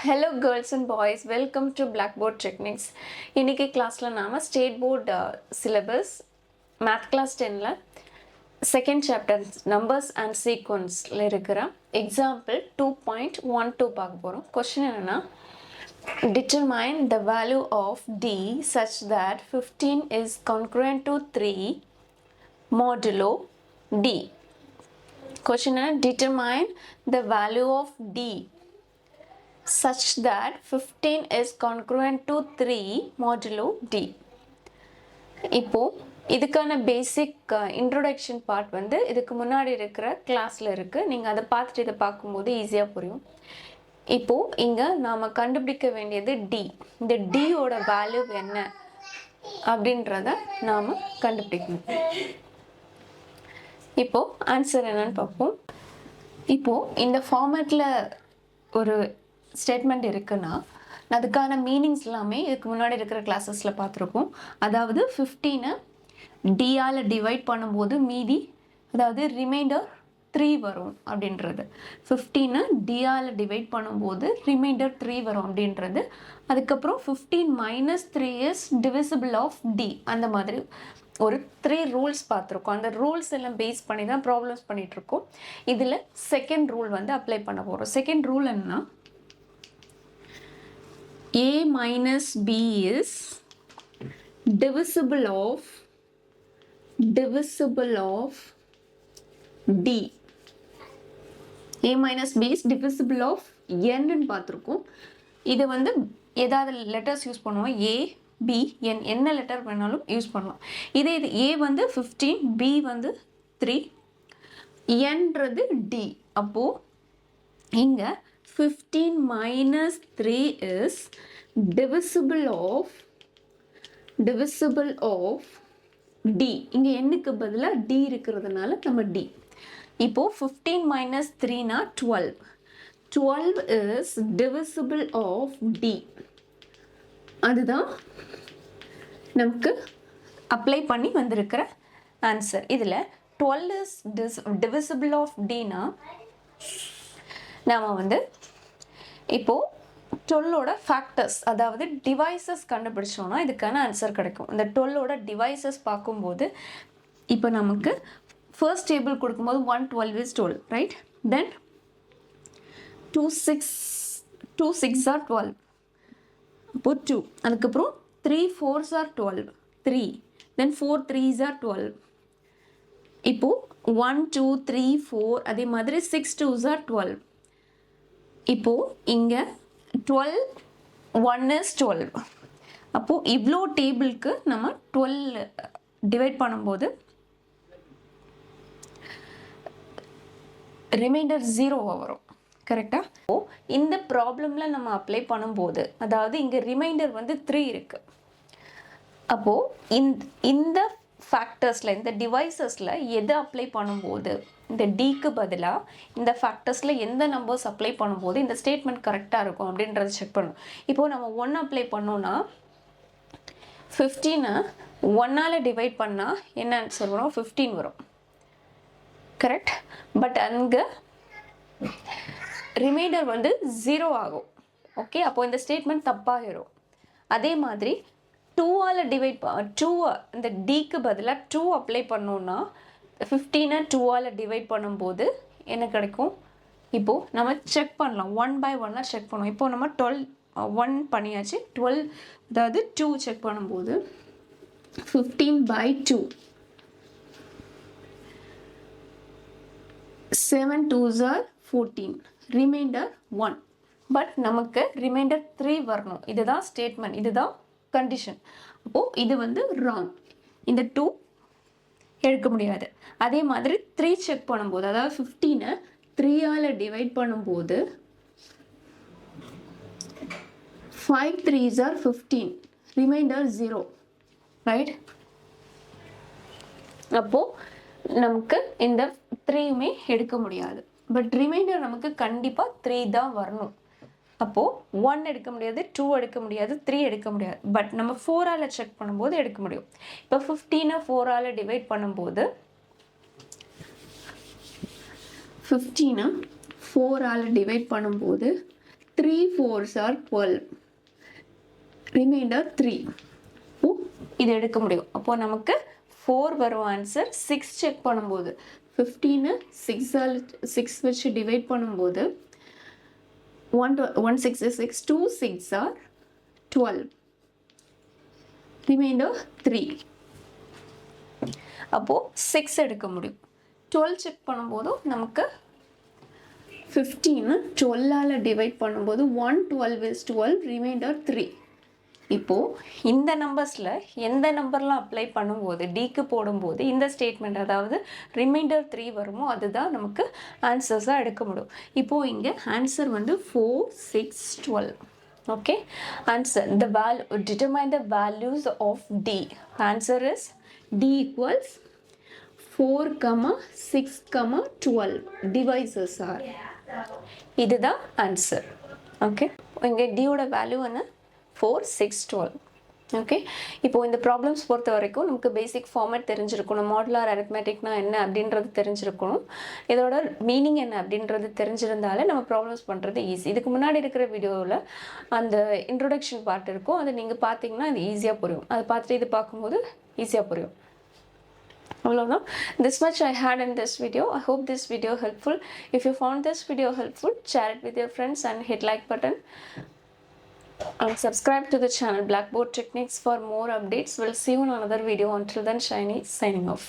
Hello girls and boys, welcome to Blackboard techniques. இன்னைக்கு கிளாஸ்ல நாம state board syllabus math class 10ல second chapter numbers and சீக்வன்ஸ்ல இருக்கிற எக்ஸாம்பிள் 2.12 பார்க்க போறோம். क्वेश्चन என்னன்னா determine the value of d such that 15 is congruent to 3 modulo d. Question determine the value of d such that 15 is congruent to 3 modulo d. இப்போ இதுக்கான பேசிக் introduction part வந்து இதுக்கு முன்னாடி இருக்கிற கிளாஸில் இருக்குது. நீங்கள் அதை பார்த்துட்டு இதை பார்க்கும்போது ஈஸியாக புரியும். இப்போது இங்கே நாம் கண்டுபிடிக்க வேண்டியது டி. இந்த டியோட வேல்யூ என்ன அப்படின்றத நாம் கண்டுபிடிக்கணும். இப்போது ஆன்சர் என்னன்னு பார்ப்போம். இப்போது இந்த ஃபார்மேட்டில் ஒரு ஸ்டேட்மெண்ட் இருக்குன்னா அதுக்கான மீனிங்ஸ் எல்லாமே இதுக்கு முன்னாடி இருக்கிற கிளாஸஸில் பார்த்துருக்கோம். அதாவது 15 டியால் டிவைட் பண்ணும்போது மீதி, அதாவது ரிமைண்டர் 3 வரும் அப்படின்றது. 15 டியால் டிவைட் பண்ணும்போது ரிமைண்டர் 3 வரும் அப்படின்றது. அதுக்கப்புறம் 15 minus 3 is divisible of D. அந்த மாதிரி ஒரு 3 ரூல்ஸ் பார்த்துருக்கோம். அந்த ரூல்ஸ் எல்லாம் பேஸ் பண்ணி தான் ப்ராப்ளம்ஸ் பண்ணிகிட்ருக்கோம். இதில் செகண்ட் ரூல் வந்து அப்ளை பண்ண போகிறோம். செகண்ட் ரூல் என்னன்னா a minus b is divisible of d. a minus b is divisible of n ன்னு பார்த்துருக்கோம். இது வந்து ஏதாவது லெட்டர்ஸ் யூஸ் பண்ணுவோம். a b n என்ன லெட்டர் வேணாலும் யூஸ் பண்ணலாம். இது a வந்து 15, b வந்து 3, nன்றது d. அப்போது இங்கே 15 minus 3 is divisible of d. இங்க n-க்கு பதிலா d இருக்கிறதுனால நம்ம d. இப்போ 15 minus 3 12. 12 is divisible of d. அதுதான் நமக்கு அப்ளை பண்ணி வந்திருக்கிற ஆன்சர். இதில் 12 is divisible of d-னா நாம் வந்து இப்போது 12ஓட ஃபேக்டர்ஸ், அதாவது டிவைசஸ் கண்டுபிடிச்சோன்னா இதுக்கான ஆன்சர் கிடைக்கும். இந்த 12ஓட டிவைசஸ் பார்க்கும்போது இப்போ நமக்கு ஃபர்ஸ்ட் டேபிள் கொடுக்கும்போது 1 12 is 12, ரைட்? தென் 2 6 are 12, அப்போது 2. அதுக்கப்புறம் 3 4s are 12, 3. Then 4 3s are 12. இப்போது 1 2 3 4, அதே மாதிரி 6 2s are 12. இப்போது இங்கே 12 1 is 12. அப்போது இவ்வளோ டேபிளுக்கு நம்ம 12 டிவைட் பண்ணும்போது ரிமைண்டர் 0 வரும். கரெக்டாக? இப்போது இந்த ப்ராப்ளமில் நம்ம அப்ளை பண்ணும்போது, அதாவது இங்கே ரிமைண்டர் வந்து 3 இருக்குது. அப்போது இந்த ஃபேக்டர்ஸில், இந்த டிவைசஸில் எது அப்ளை பண்ணும்போது, இந்த டிக்கு பதிலாக இந்த ஃபேக்டர்ஸில் எந்த நம்பர்ஸ் அப்ளை பண்ணும்போது இந்த ஸ்டேட்மெண்ட் கரெக்டாக இருக்கும் அப்படின்றத செக் பண்ணணும். இப்போது நம்ம 1 அப்ளை பண்ணோன்னா 15 1ஆல் டிவைட் பண்ணால் என்ன ஆன்சர் வரும்? 15 வரும். கரெக்ட்? பட் அங்கே ரிமைண்டர் வந்து 0 ஆகும். ஓகே, அப்போது இந்த ஸ்டேட்மெண்ட் தப்பாகிடும். அதே மாதிரி 2ஆல் டிவைட் 2 இந்த டிக்கு பதிலாக 2 அப்ளை பண்ணோன்னா 15 2ஆல் டிவைட் பண்ணும்போது என்ன கிடைக்கும்? இப்போது நம்ம செக் பண்ணலாம், 1 by 1 செக் பண்ணுவோம். இப்போது நம்ம 12 1 பண்ணியாச்சு. 12 அதாவது 2 செக் பண்ணும்போது 15 by 2 7 2s are 14, reminder 1. But நமக்கு ரிமைண்டர் 3 வரணும். இதுதான் ஸ்டேட்மெண்ட், இதுதான் கண்டிஷன். அப்போது இது வந்து ராங். இந்த 2 எடுக்க முடியாது. அதே மாதிரி 3 செக் பண்ணும்போது, அதாவது 15 3ஆல் டிவைட் பண்ணும்போது 5 3s are 15, ரிமைண்டர் 0, ரைட்? அப்போது நமக்கு இந்த 3யுமே எடுக்க முடியாது. பட் ரிமைண்டர் நமக்கு கண்டிப்பாக 3 தான் வரணும். அப்போது 1 எடுக்க முடியாது, 2 எடுக்க முடியாது, 3 எடுக்க முடியாது. பட் நம்ம 4ஆல் செக் பண்ணும்போது எடுக்க முடியும். இப்போ 15 4ஆல் டிவைட் பண்ணும்போது 15 4ஆல் டிவைட் பண்ணும்போது 3 4s are 12. ரிமைண்டர் 3. இது எடுக்க முடியும். அப்போ நமக்கு 4 வரும் ஆன்சர். 6 செக் பண்ணும்போது 15 6 வச்சு டிவைட் பண்ணும்போது 1 6 is 6, 2 6 are 12. ரிமைண்டர் 3. அப்போ 6 எடுக்க முடியும். 12 செக் பண்ணும்போது நமக்கு 15 12ஆல் டிவைட் பண்ணும்போது 1 12 is 12, ரிமைண்டர் 3. இப்போது இந்த நம்பர்ஸில் எந்த நம்பர்லாம் அப்ளை பண்ணும்போது டிக்கு போடும்போது இந்த ஸ்டேட்மெண்ட் அதாவது ரிமைண்டர் 3 வருமோ அதுதான் நமக்கு ஆன்சர்ஸாக எடுக்க முடியும். இப்போது இங்கே ஆன்சர் வந்து 4 6 12. Okay, answer the value determine the values of d. Answer is d equals 4 6 12 divisors are. இதுதான் ஆன்சர். ஓகே, இங்கே டியோட வேல்யூ என்ன 4 6 12. ஓகே, இப்போது இந்த ப்ராப்ளம்ஸ் பொறுத்த வரைக்கும் நமக்கு பேசிக் ஃபார்மேட் தெரிஞ்சிருக்கணும். மாடுலார் அரித்மெட்டிக்னா என்ன அப்படின்றது தெரிஞ்சிருக்கணும். இதோட மீனிங் என்ன அப்படின்றது தெரிஞ்சிருந்தாலே நம்ம ப்ராப்ளம்ஸ் பண்ணுறது ஈஸி. இதுக்கு முன்னாடி இருக்கிற வீடியோவில் அந்த இன்ட்ரொடக்ஷன் பார்ட் இருக்கும், அதை நீங்கள் பார்த்தீங்கன்னா அது ஈஸியாக புரியும். அதை பார்த்துட்டு இது பார்க்கும்போது ஈஸியாக புரியும். அவ்வளோதான். This much I had in this video. I hope this video helpful. If you found this video helpful, share it with your friends and hit like button. And subscribe to the channel Blackboard Techniques for more updates. We'll see you in another video. Until then, Shiny signing off.